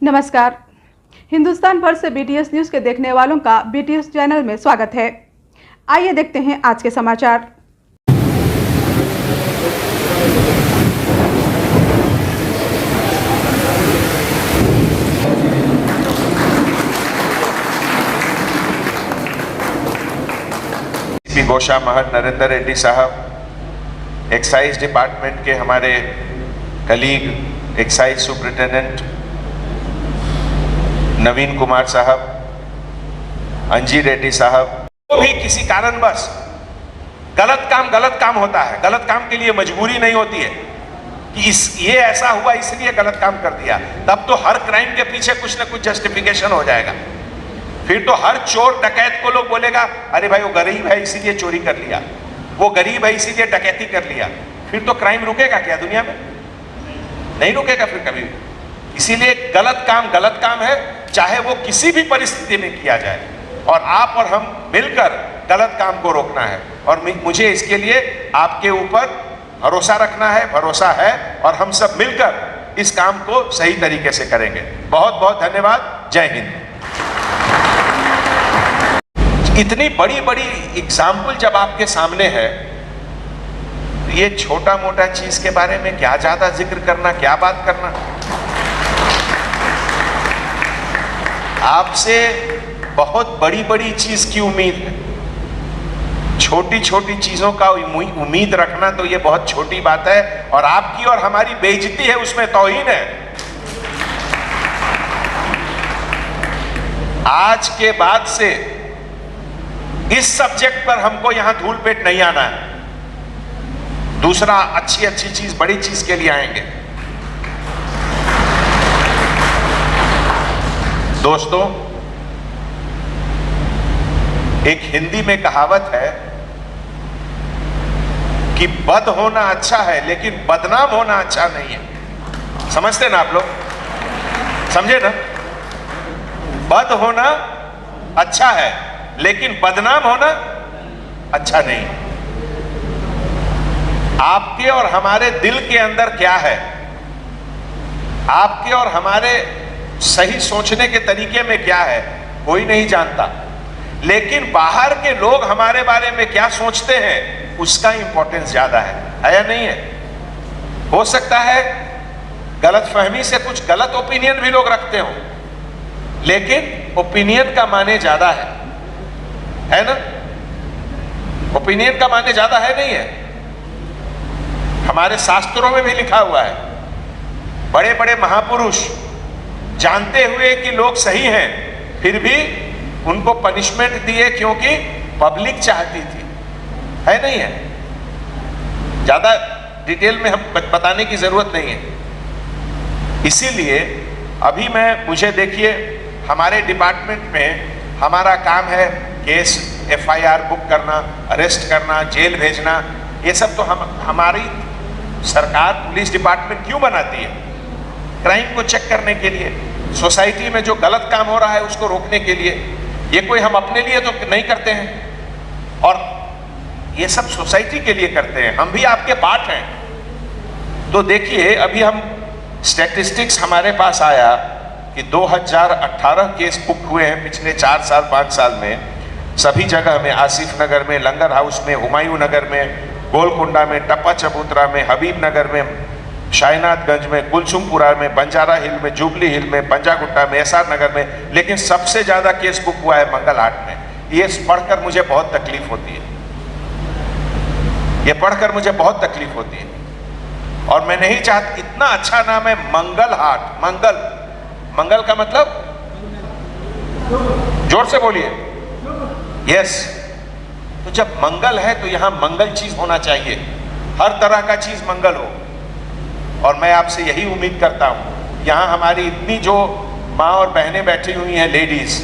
नमस्कार। हिंदुस्तान भर से बीटीएस न्यूज के देखने वालों का बीटीएस चैनल में स्वागत है। आइए देखते हैं आज के समाचार। गौशा महर नरेंद्र रेड्डी साहब, एक्साइज डिपार्टमेंट के हमारे कलीग एक्साइज सुपरिटेंडेंट नवीन कुमार साहब, अंजी रेड्डी साहब, वो भी किसी कारणवश गलत काम होता है। गलत काम के लिए मजबूरी नहीं होती है कि ये ऐसा हुआ इसलिए गलत काम कर दिया, तब तो हर क्राइम के पीछे कुछ ना कुछ जस्टिफिकेशन हो जाएगा। फिर तो हर चोर डकैत को लोग बोलेगा अरे भाई वो गरीब है इसीलिए चोरी कर लिया, वो गरीब है इसीलिए डकैती कर लिया। फिर तो क्राइम रुकेगा क्या दुनिया में? नहीं रुकेगा फिर कभी। इसीलिए गलत काम है, चाहे वो किसी भी परिस्थिति में किया जाए, और आप और हम मिलकर गलत काम को रोकना है। और मुझे इसके लिए आपके ऊपर भरोसा रखना है, भरोसा है, और हम सब मिलकर इस काम को सही तरीके से करेंगे। बहुत बहुत धन्यवाद। जय हिंद। इतनी बड़ी बड़ी एग्जाम्पल जब आपके सामने है, ये छोटा मोटा चीज के बारे में क्या ज्यादा जिक्र करना, क्या बात करना। आपसे बहुत बड़ी बड़ी चीज की उम्मीद है। छोटी छोटी चीजों का उम्मीद रखना तो ये बहुत छोटी बात है, और आपकी और हमारी बेइज्जती है उसमें तौहीन है। आज के बाद से इस सब्जेक्ट पर हमको यहां धूल पेट नहीं आना है। दूसरा अच्छी चीज, बड़ी चीज के लिए आएंगे। दोस्तों, एक हिंदी में कहावत है कि बद होना अच्छा है लेकिन बदनाम होना अच्छा नहीं है। समझते ना आप लोग? समझे ना? बद होना अच्छा है लेकिन बदनाम होना अच्छा नहीं। आपके और हमारे दिल के अंदर क्या है, आपके और हमारे सही सोचने के तरीके में क्या है, कोई नहीं जानता। लेकिन बाहर के लोग हमारे बारे में क्या सोचते हैं उसका इंपॉर्टेंस ज्यादा है या नहीं है? हो सकता है गलतफहमी से कुछ गलत ओपिनियन भी लोग रखते हो, लेकिन ओपिनियन का माने ज्यादा है ना? ओपिनियन का माने ज्यादा है नहीं है? हमारे शास्त्रों में भी लिखा हुआ है, बड़े बड़े महापुरुष जानते हुए कि लोग सही हैं फिर भी उनको पनिशमेंट दिए क्योंकि पब्लिक चाहती थी। है नहीं है? ज्यादा डिटेल में हम बताने की जरूरत नहीं है। इसीलिए अभी मुझे देखिए, हमारे डिपार्टमेंट में हमारा काम है केस FIR बुक करना, अरेस्ट करना, जेल भेजना। ये सब तो हमारी सरकार पुलिस डिपार्टमेंट क्यों बनाती है? क्राइम को चेक करने के लिए, सोसाइटी में जो गलत काम हो रहा है उसको रोकने के लिए। ये कोई हम अपने लिए तो नहीं करते हैं, और ये सब सोसाइटी के लिए करते हैं। हम भी आपके पार्ट हैं। तो देखिए, अभी हम स्टैटिस्टिक्स हमारे पास आया कि 2018 केस बुक हुए हैं पिछले 4 साल 5 साल में। सभी जगह में, आसिफ नगर में, लंगर हाउस में, हुमायूं नगर में, गोलकुंडा में, टप्पा चबूतरा में, हबीब नगर में, शायनाथगंज में, कुलसुमपुरा में, बंजारा हिल में, जुबली हिल में, पंजागुट्टा में, SR नगर में। लेकिन सबसे ज्यादा केस बुक हुआ है मंगल हाट में। ये पढ़कर मुझे बहुत तकलीफ होती है, ये पढ़कर मुझे बहुत तकलीफ होती है। और मैं नहीं चाहता, इतना अच्छा नाम है मंगल हाट। मंगल का मतलब, जोर से बोलिए, यस। तो जब मंगल है तो यहां मंगल चीज होना चाहिए, हर तरह का चीज मंगल हो। और मैं आपसे यही उम्मीद करता हूं, यहां हमारी इतनी जो माँ और बहनें बैठी हुई हैं, लेडीज,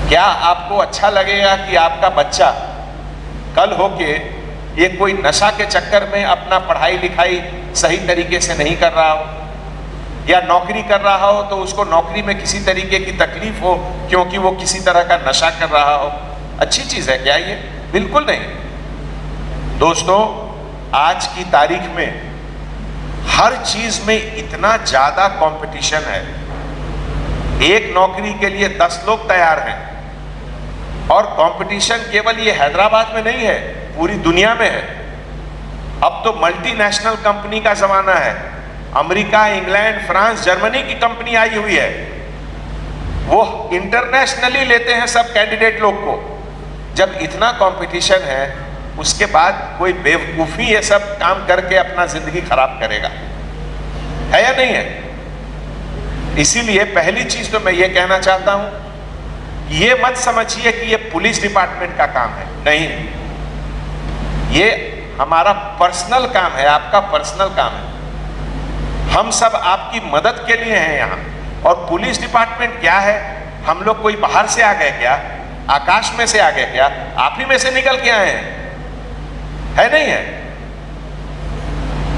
क्या आपको अच्छा लगेगा कि आपका बच्चा कल होके ये कोई नशा के चक्कर में अपना पढ़ाई लिखाई सही तरीके से नहीं कर रहा हो, या नौकरी कर रहा हो तो उसको नौकरी में किसी तरीके की तकलीफ हो क्योंकि वो किसी तरह का नशा कर रहा हो? अच्छी चीज है क्या ये? बिल्कुल नहीं। दोस्तों, आज की तारीख में हर चीज में इतना ज्यादा कंपटीशन है, एक नौकरी के लिए 10 लोग तैयार हैं। और कंपटीशन केवल ये हैदराबाद में नहीं है, पूरी दुनिया में है। अब तो मल्टीनेशनल कंपनी का जमाना है। अमेरिका, इंग्लैंड, फ्रांस, जर्मनी की कंपनी आई हुई है। वो इंटरनेशनली लेते हैं सब कैंडिडेट लोग को। जब इतना कंपटीशन है, उसके बाद कोई बेवकूफी ये सब काम करके अपना जिंदगी खराब करेगा, है या नहीं है? इसीलिए पहली चीज तो मैं ये कहना चाहता हूं, ये मत समझिए कि ये पुलिस डिपार्टमेंट का काम है। नहीं, ये हमारा पर्सनल काम है, आपका पर्सनल काम है। हम सब आपकी मदद के लिए हैं यहाँ। और पुलिस डिपार्टमेंट क्या है? हम लोग कोई बाहर से आ गए क्या? आकाश में से आ गए क्या? आप ही में से निकल के आए हैं, है नहीं है?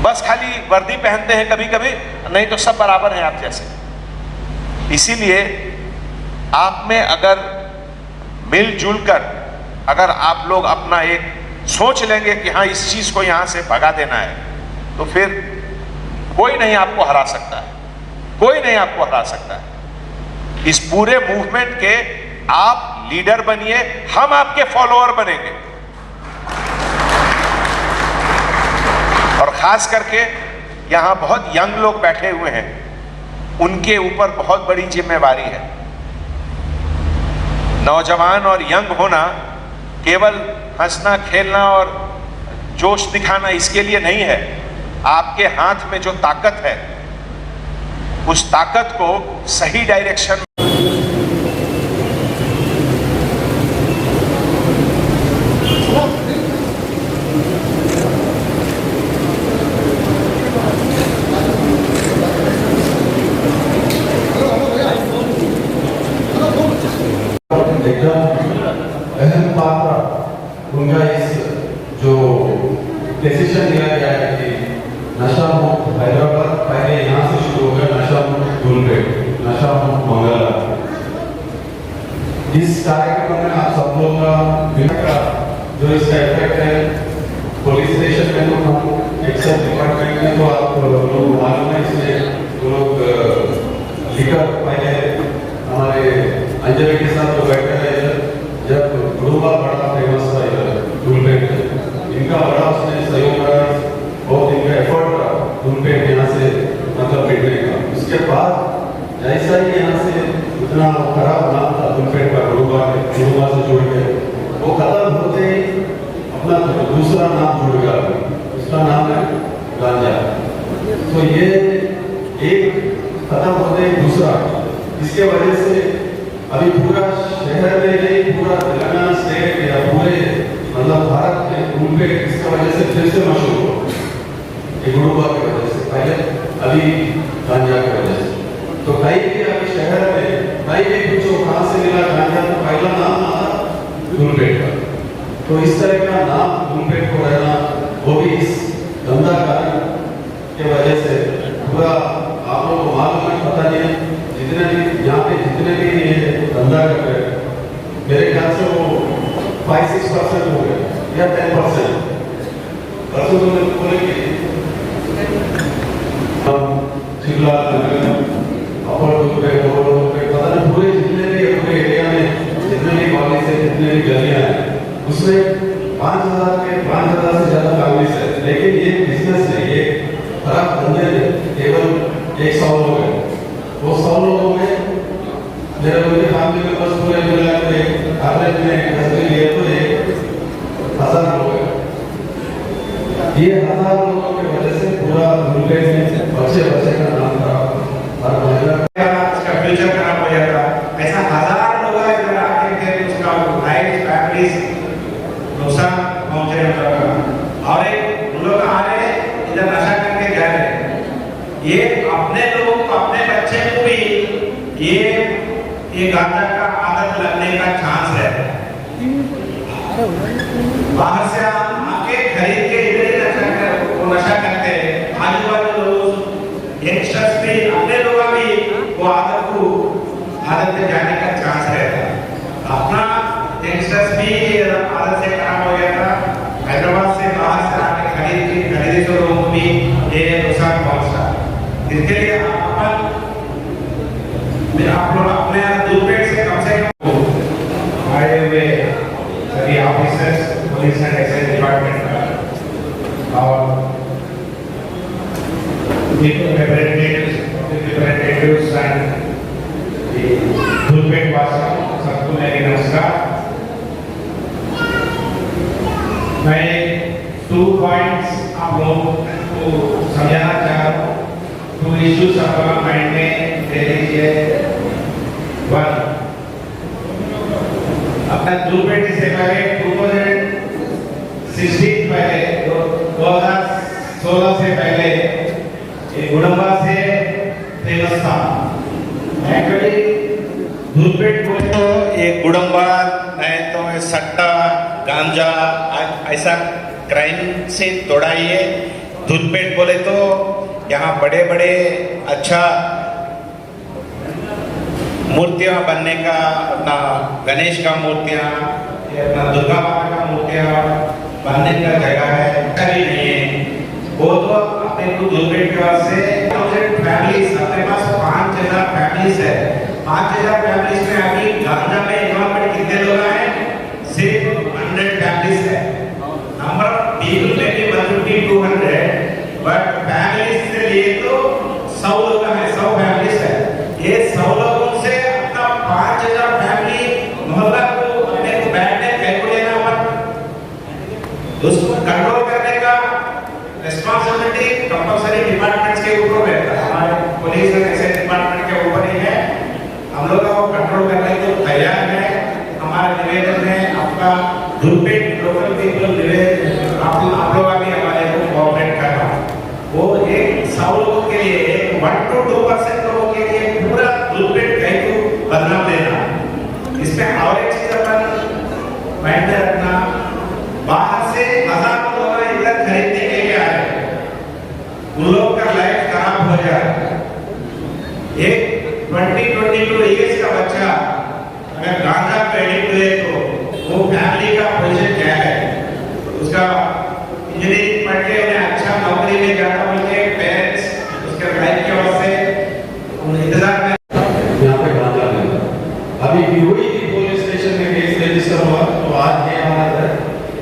बस खाली वर्दी पहनते हैं कभी कभी, नहीं तो सब बराबर हैं आप जैसे। इसीलिए आप में अगर मिलजुल कर अगर आप लोग अपना एक सोच लेंगे कि हाँ इस चीज को यहां से भगा देना है, तो फिर कोई नहीं आपको हरा सकता है, कोई नहीं आपको हरा सकता है। इस पूरे मूवमेंट के आप लीडर बनिए, हम आपके फॉलोअर बनेंगे। और खास करके यहां बहुत यंग लोग बैठे हुए हैं, उनके ऊपर बहुत बड़ी जिम्मेवारी है। नौजवान और यंग होना केवल हंसना खेलना और जोश दिखाना इसके लिए नहीं है। आपके हाथ में जो ताकत है, उस ताकत को सही डायरेक्शन अहम पात्र उनका इस जो डिसीजन लिया गया है कि नशा मुक्त हैदराबाद पहले यहाँ से शुरू हो गया, नशा मुक्त धूलपेट, नशा मुक्त मंगला। इस कार्यक्रम में आप सब लोग का जो इसका इफेक्ट है, पुलिस स्टेशन में तो हम एक्साइज डिपार्टमेंट में तो आप लोग मालूम है, इसलिए वो लोग लिखकर पहले हमारे अंजलि के साथ जो बैठे हैं, जब गुरुवा बड़ा फेमस था इधर धूलपेट, इनका बड़ा उसने सहयोग करा, बहुत इनका एफर्ट रहा धूलपेट यहाँ से मतलब बैठने का। उसके बाद जैसा ही यहाँ से उतना खराब नाम था धूलपेट का, गुरुवा से जुड़ के वो खत्म होते ही अपना दूसरा नाम जुड़ गया, उसका नाम है गांजा। तो ये एक खत्म होते ही दूसरा, इसके वजह से अभी पूरा शहर में नहीं, पूरा तेलंगाना स्टेट या पूरे मतलब भारत में धूलपेट इसकी वजह से फिर से मशहूर हो, ये गुरुवा की वजह से, पहले अभी गांजा की वजह से। तो कहीं भी अभी शहर में कहीं भी पूछो कहाँ से मिला गांजा, तो पहला नाम आता धूलपेट का। तो इस तरह का नाम धूलपेट को रहना, वो भी इस धंधा कारण के वजह से पूरा आप लोगों को मालूम है, पता नहीं जितने भी यहाँ पे जितने भी ये धंधा कर रहे हैं, मेरे ख्याल से वो 5-6% हो गए या 10%। परसों तो मैं बोले कि शिमला अपर धूलपेट पता नहीं पूरे जितने भी पूरे एरिया में जितने भी कॉलेज है, जितने भी गलियाँ हैं, उसमें 5,000 से ज्यादा फैमिलीज है। लेकिन ये बिजनेस है, ये खराब धंधे में केवल 100 लोग हैं। वो 100 लोगों में मेरे उनके फैमिली में बस पूरे मिला के एवरेज में हंसते लिए तो 1,000 लोग हैं। ये 1,000 लोगों की वजह से पूरा धूलपेट में बच्चे का नाम खराब और महिला उसका फ्यूचर खराब हो जाता। ऐसा 1,000 लोग इधर आके थे, उसका लाइफ फैमिलीज नुकसान पहुंचे उनका। और एक लोग आ रहे इधर नशा करके जा रहे, ये अपने लोगों को, अपने बच्चे को भी ये गांजा का आदत लगने का चांस है। बाहर से आके खरीद के इधर नशा करते हैं। आजू बाजू लोग यंगस्टर्स भी, अपने लोग भी वो आदत में जाने का चांस रहता। अपना यंगस्टर्स भी आदत से खराब हो गया था। हैदराबाद से बाहर से आके खरीदे तो लोगों को भी ये नुकसान पहुंचता। इसके लिए आप लोग अपने पुलिस एंड एक्साइज डिपार्टमेंट का और रिप्रेजेंटेटिव्स एंड धूलपेट वासियों सबको मेरी नमस्कार। मैं 2 पॉइंट्स आप लोगों को समझाना चाह रहा हूँ। 2 इश्यूज अपना माइंड में ले लीजिए। 1, अपना धूलपेट से पहले 2016 पहले 2016 से पहले ये गुडम्बा से फेमस था। एक्चुअली धूलपेट बोले तो ये गुडम्बा है तो ये सट्टा गांजा ऐसा क्राइम से तोड़ा ये। धूलपेट बोले तो यहाँ बड़े बड़े अच्छा मूर्तियां बनने का, अपना गणेश का मूर्तियां, अपना दुर्गा माता का मूर्तियां बनने का जगह है। कभी नहीं है वो तो अपने को धूलपेट के पास से फैमिलीज अपने पास 5000 फैमिलीज है। 5000 फैमिलीज में अभी गांजा में इन्वॉल्वमेंट कितने लोग हैं? सिर्फ 100 फैमिलीज है। नंबर ऑफ पीपल में भी 150 200 बट फैमिलीज से लिए तो 100 लोग हैं, 100 फैमिलीज है। ये 100 लोगों से अपना 5000 फैमिली मोहल्ला को अपने को बैठने कैसे लेना मत, उसको कंट्रोल करने का रिस्पांसिबिलिटी कंपल्सरी डिपार्टमेंट्स के ऊपर रहता है। हमारे पुलिस एंड एक्साइज डिपार्टमेंट के ऊपर ही है। हम लोग को कंट्रोल करने को तैयार है। हमारा निवेदन है आपका धूलपेट लोकल पीपल निवेदन आप लोग भी हमारे को कोऑपरेट करना। वो एक 100 लोगों के लिए 1 to 2% लोगों के लिए पूरा धूलपेट कहीं को बदनाम देना। इसमें और एक चीज अपन माइंड में रखना, बाहर से हजारों लोग इधर खरीदने के लिए आ रहे हैं, उन लोग का लाइफ खराब हो जाए। एक 20-22 इयर्स का बच्चा अगर गांजा पे एडिक्ट हुए तो वो फैमिली का पोजीशन क्या है? उसका इंजीनियरिंग पढ़ के उन्हें अच्छा नौकरी में जाना बोल के पेरेंट्स उसके लाइफ के वास्ते इंतजार में यहाँ पे गांजा नहीं। अभी भिवोई की पुलिस स्टेशन में केस रजिस्टर हुआ तो आज ये हमारा है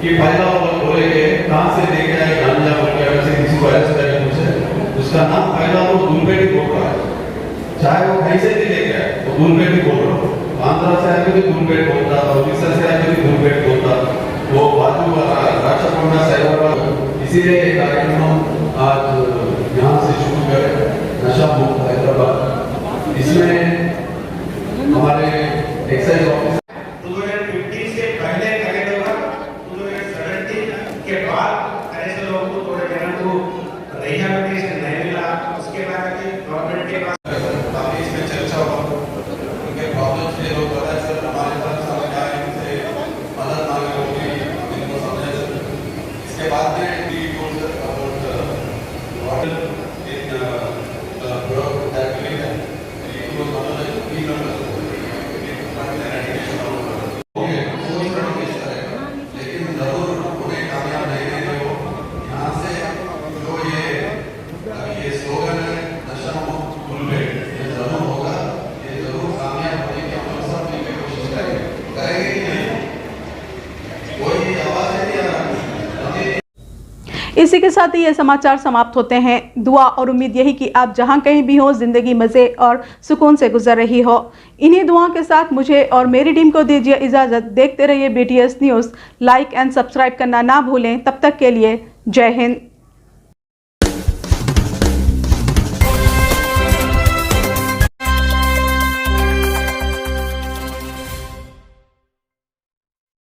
कि पहला वो लोग बोलेंगे कहाँ से लेके आए गांजा बोल के, अगर से किसी को अरेस्ट करके पूछे उसका नाम पहला वो धूलपेट ही बोल रहा है, चाहे वो कहीं से भी लेके आए वो धूलपेट ही बोल रहा है। आंध्रा से आके भी धूलपेट बोलता, उड़ीसा से आके भी धूलपेट बोलता, वो बाजू राष्ट्रकोंडा साइबर। इसीलिए ये कार्यक्रम हम आज यहाँ से शुरू करें, नशा मुक्त हैदराबाद। इसमें हमारे एक्साइज ऑफिस 2015 से पहले करे होगा, 2017 के बाद ऐसे लोगों को थोड़ा जगह को रिहैबिलिटेशन नहीं मिला। उसके बाद गवर्नमेंट के पास काफी इसमें चर्चा हुआ, उनके प्रॉब्लम्स ये लोग बताए सर हमारे तरफ से क्या है, इनसे मदद मांगे होगी, इनको समझे सर। इसके बाद में D tools about model in product that है डी टूल्स मतलब की नंबर लेकिन जरूर उन्हें कामयाब नहीं रहे हो। यहाँ से जो ये स्लोगन है नशा मुक्त धूलपेट, ये जरूर होगा, ये जरूर कामयाब होने की हम लोग सब मिलकर कोशिश करेंगे कि नहीं? कोई आवाज नहीं आ रहा। इसी के साथ ही ये समाचार समाप्त होते हैं। दुआ और उम्मीद यही कि आप जहां कहीं भी हो जिंदगी मज़े और सुकून से गुजर रही हो। इन्हीं दुआओं के साथ मुझे और मेरी टीम को दीजिए इजाज़त। देखते रहिए BTS news. Like and subscribe करना ना भूलें। तब तक के लिए जय हिंद।